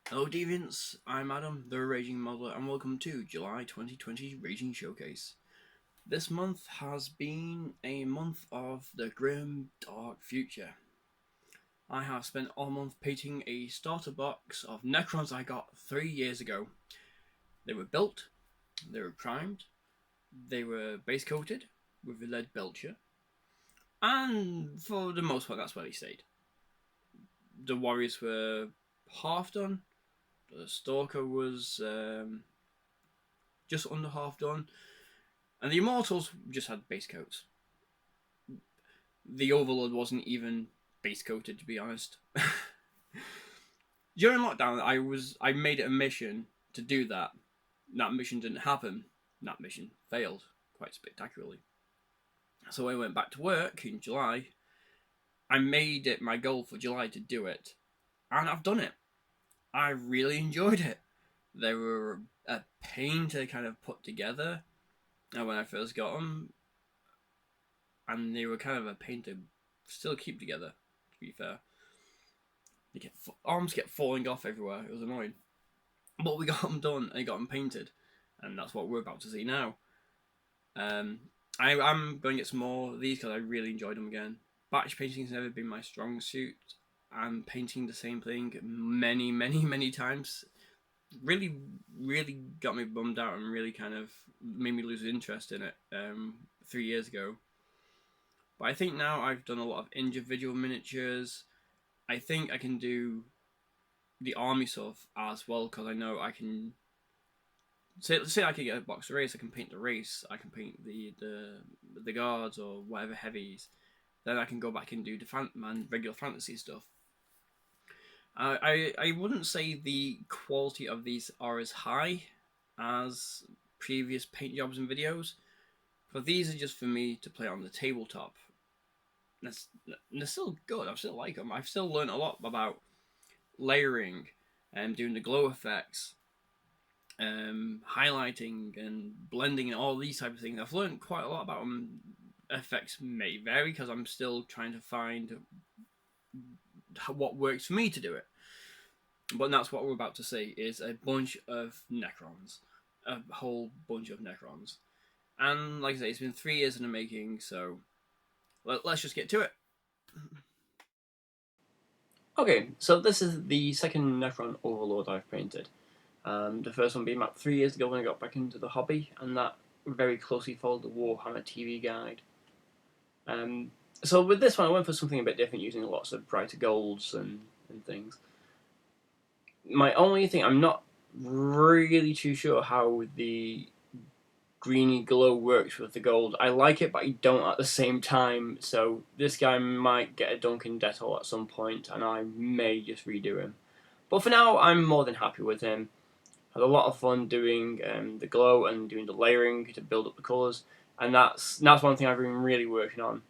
Hello Deviants, I'm Adam, the Raging Modeler, and welcome to July 2020 Raging Showcase. This month has been a month of the grim, dark future. I have spent all month painting a starter box of Necrons I got 3 years ago. They were built, they were primed, they were base coated with a lead belcher, and for the most part that's where they stayed. The Warriors were half done, the Stalker was just under half done, and the Immortals just had base coats. The Overlord wasn't even base coated, to be honest. During lockdown, I made it a mission to do that. That mission didn't happen. That mission failed quite spectacularly. So when I went back to work in July, I made it my goal for July to do it, and I've done it. I really enjoyed it. They were a pain to kind of put together when I first got them, and they were kind of a pain to still keep together, to be fair. Arms kept falling off everywhere. It was annoying. But we got them done and got them painted, and that's what we're about to see now. I'm going to get some more of these because I really enjoyed them again. Batch painting has never been my strong suit. I'm painting the same thing many times. Really got me bummed out and really kind of made me lose interest in it 3 years ago. But I think now I've done a lot of individual miniatures. I think I can do the army stuff as well, because I know I can say I can get a box of race, I can paint the race, I can paint the guards or whatever heavies. Then I can go back and do the regular fantasy stuff. I wouldn't say the quality of these are as high as previous paint jobs and videos, but these are just for me to play on the tabletop. They're still good. I still like them. I've still learned a lot about layering and doing the glow effects, highlighting and blending and all these type of things. I've learned quite a lot about them. Effects may vary because I'm still trying to find what works for me to do it. But that's what we're about to see, is a bunch of Necrons. A whole bunch of Necrons. And like I say, it's been 3 years in the making, so let's just get to it. Okay, so this is the second Necron Overlord I've painted. The first one being about 3 years ago when I got back into the hobby, and that very closely followed the Warhammer TV guide. So with this one, I went for something a bit different, using lots of brighter golds and things. My only thing, I'm not really too sure how the greeny glow works with the gold. I like it, but I don't at the same time, so this guy might get a Duncan Dettol at some point, and I may just redo him. But for now, I'm more than happy with him. Had a lot of fun doing the glow and doing the layering to build up the colours, and that's one thing I've been really working on.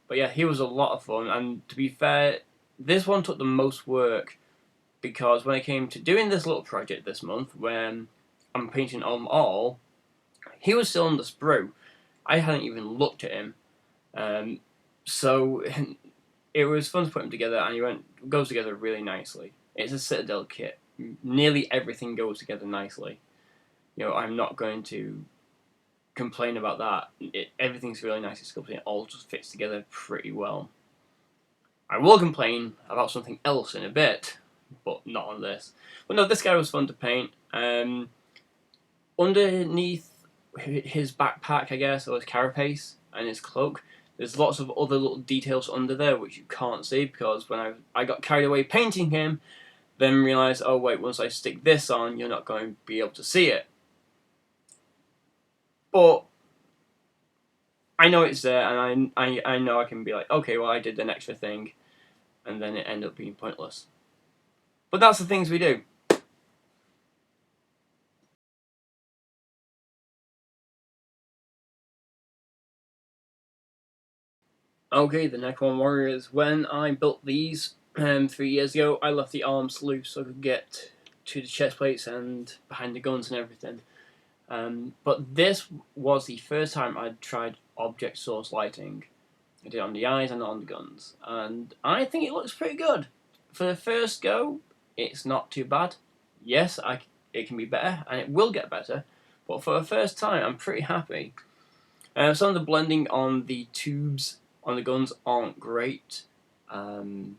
But yeah, he was a lot of fun, and to be fair, this one took the most work, because when it came to doing this little project this month, when I'm painting on all, he was still on the sprue. I hadn't even looked at him, so it was fun to put him together, and he goes together really nicely. It's a Citadel kit. Nearly everything goes together nicely. I'm not going to complain about that. Everything's really nice and sculpted. It all just fits together pretty well. I will complain about something else in a bit, but not on this. But no, this guy was fun to paint. Underneath his backpack, I guess, or his carapace and his cloak, there's lots of other little details under there which you can't see, because when I got carried away painting him, then realised, oh wait, once I stick this on, you're not going to be able to see it. But I know it's there, and I know I can be like, okay, well, I did an extra thing, and then it ended up being pointless. But that's the things we do. Okay, the Necron Warriors. When I built these 3 years ago, I left the arms loose so I could get to the chest plates and behind the guns and everything. But this was the first time I'd tried object source lighting. I did it on the eyes and on the guns, and I think it looks pretty good. For the first go, it's not too bad. Yes, it can be better, and it will get better, but for the first time, I'm pretty happy. Some of the blending on the tubes on the guns aren't great. Some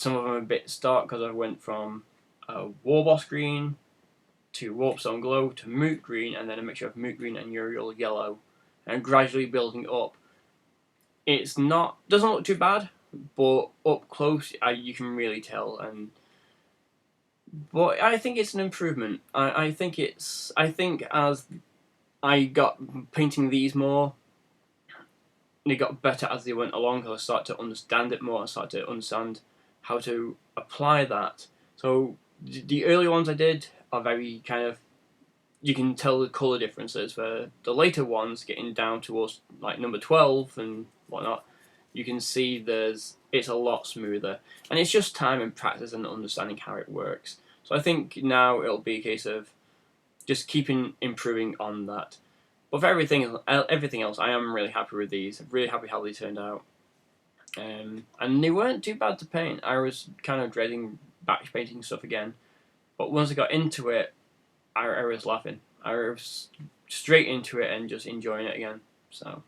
of them are a bit stark because I went from Warboss green to Warpstone Glow to Moot green, and then a mixture of Moot green and Uriel yellow, and gradually building up. It's not doesn't look too bad, but up close you can really tell. But I think it's an improvement. I think as I got painting these more, they got better as they went along because I started to understand it more. I started to understand how to apply that. So the early ones I did are very kind of, you can tell the colour differences. For the later ones, getting down towards like number 12 and whatnot, you can see it's a lot smoother. And it's just time and practice and understanding how it works. So I think now it'll be a case of just keeping improving on that. But for everything else, I am really happy with these. Really happy how they turned out. And they weren't too bad to paint. I was kind of dreading batch painting stuff again. But once I got into it, I was laughing. I was straight into it and just enjoying it again. So,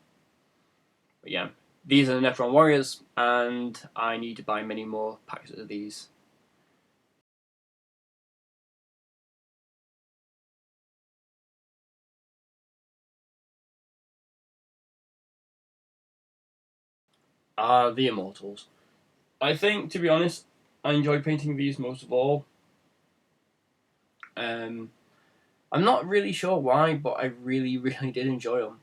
but yeah. These are the Necron Warriors, and I need to buy many more packets of these. The Immortals. I think, to be honest, I enjoy painting these most of all. I'm not really sure why, but I really, really did enjoy them.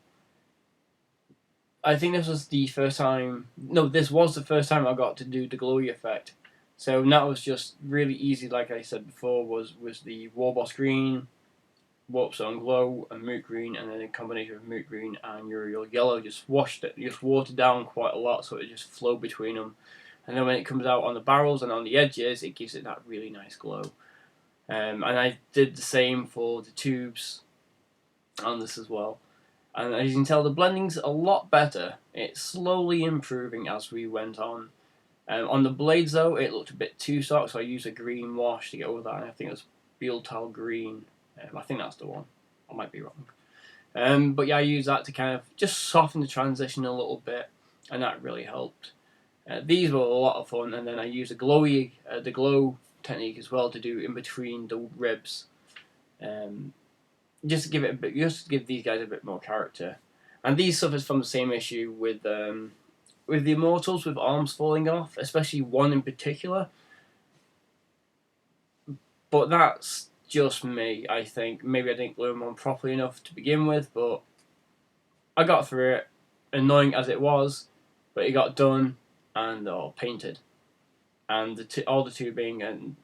I think this was the first time. No, this was the first time I got to do the glowy effect. So that was just really easy. Like I said before, was the Warboss green, Warpstone Glow, and Moot green, and then a combination of Moot green and Uriel yellow just watered down quite a lot, so it just flowed between them. And then when it comes out on the barrels and on the edges, it gives it that really nice glow. And I did the same for the tubes on this as well. And as you can tell, the blending's a lot better. It's slowly improving as we went on. On the blades, though, it looked a bit too soft, so I used a green wash to get over that. And I think it was Bealtal Green. I think that's the one. I might be wrong. But yeah, I used that to kind of just soften the transition a little bit, and that really helped. These were a lot of fun, and then I used the glow technique as well to do in between the ribs. Just to give these guys a bit more character. And these suffers from the same issue with the Immortals, with arms falling off, especially one in particular. But that's just me, I think. Maybe I didn't glue them on properly enough to begin with, but I got through it, annoying as it was, but it got done and all painted. And all the tubing and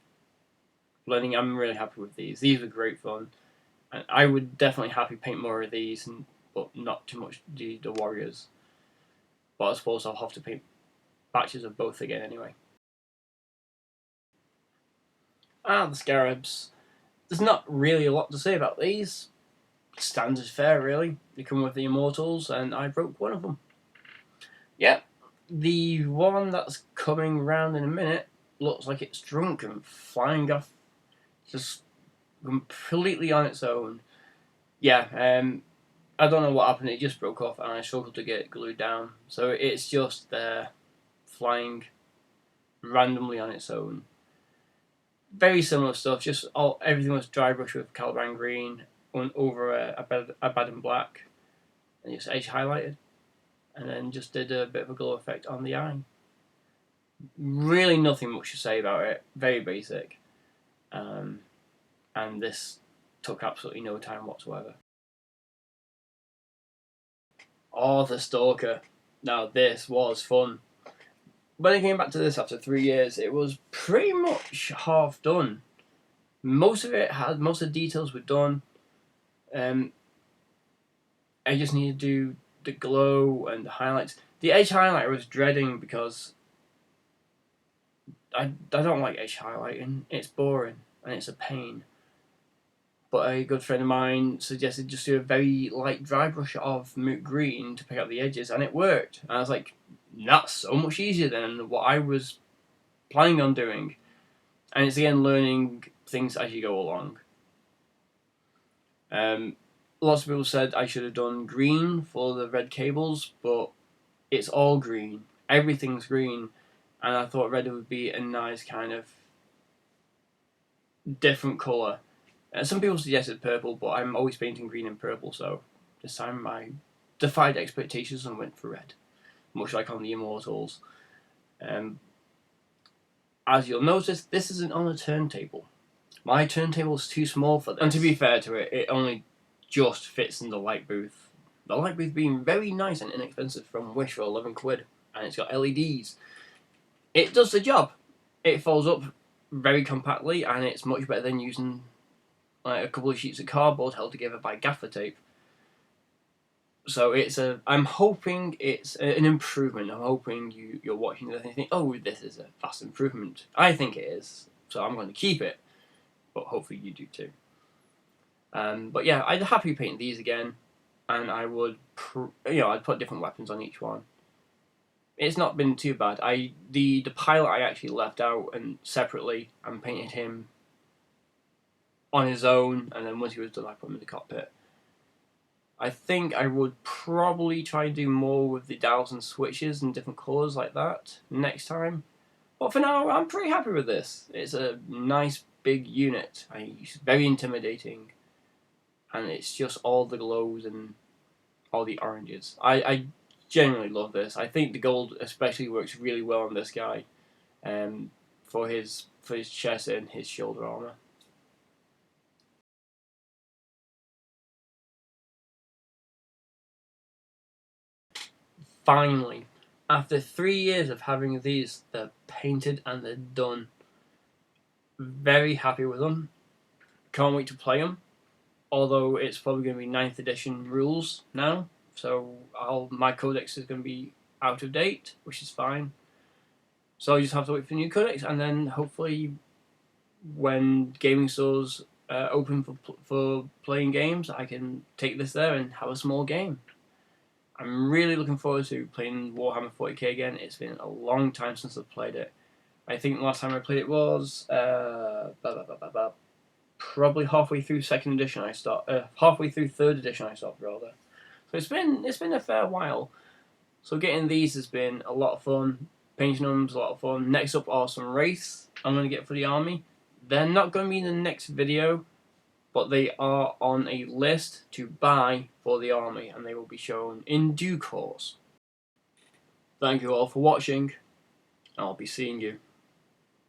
blending, I'm really happy with these. These were great fun. And I would definitely happy paint more of these, but not too much the Warriors. But I suppose I'll have to paint batches of both again anyway. The Scarabs. There's not really a lot to say about these. Standard fare, really. They come with the Immortals, and I broke one of them. Yep, the one that's coming round in a minute looks like it's drunk and flying off just completely on its own. Yeah, I don't know what happened, it just broke off and I struggled to get it glued down. So it's just there, flying randomly on its own. Very similar stuff, just everything was dry brush with Caliban green over Abaddon black, and just edge highlighted, and then just did a bit of a glow effect on the eye. Really nothing much to say about it, very basic. And this took absolutely no time whatsoever. Oh, the Stalker. Now this was fun. When I came back to this after 3 years, it was pretty much half done. Most of the details were done. I just needed to do the glow and the highlights. The edge highlighter I was dreading because I don't like edge highlighting. It's boring and it's a pain. But a good friend of mine suggested just do a very light dry brush of Moot green to pick up the edges, and it worked. And I was like, that's so much easier than what I was planning on doing. And it's again learning things as you go along. Lots of people said I should have done green for the red cables, but it's all green. Everything's green, and I thought red would be a nice kind of different colour. Some people suggested purple, but I'm always painting green and purple, so this time I defied expectations and went for red, much like on the Immortals. As you'll notice, this isn't on a turntable. My turntable is too small for this. And to be fair to it, it only just fits in the light booth. The light booth being very nice and inexpensive from Wish for 11 quid, and it's got LEDs. It does the job. It folds up very compactly, and it's much better than using like a couple of sheets of cardboard held together by gaffer tape. So I'm hoping it's an improvement. I'm hoping you're watching this and you think, oh, this is a vast improvement. I think it is, so I'm going to keep it. But hopefully you do too. But yeah, I'd happily paint these again, and I would, I'd put different weapons on each one. It's not been too bad. The pilot I actually left out and separately, and painted him on his own, and then once he was done, I put him in the cockpit. I think I would probably try and do more with the dials and switches and different colours like that next time. But for now, I'm pretty happy with this. It's a nice big unit. It's very intimidating, and it's just all the glows and all the oranges. I genuinely love this. I think the gold especially works really well on this guy, for his chest and his shoulder armor. Finally, after 3 years of having these, they're painted and they're done. Very happy with them. Can't wait to play them. Although it's probably going to be 9th edition rules now, so my codex is going to be out of date, which is fine. So I just have to wait for the new codex, and then hopefully when gaming stores open for playing games, I can take this there and have a small game. I'm really looking forward to playing Warhammer 40k again. It's been a long time since I've played it. I think the last time I played it was probably halfway through 2nd edition. Halfway through 3rd edition. I stopped rather. So it's been a fair while. So getting these has been a lot of fun. Painting them is a lot of fun. Next up are some wraiths I'm going to get for the army. They're not going to be in the next video, but they are on a list to buy for the army, and they will be shown in due course. Thank you all for watching, and I'll be seeing you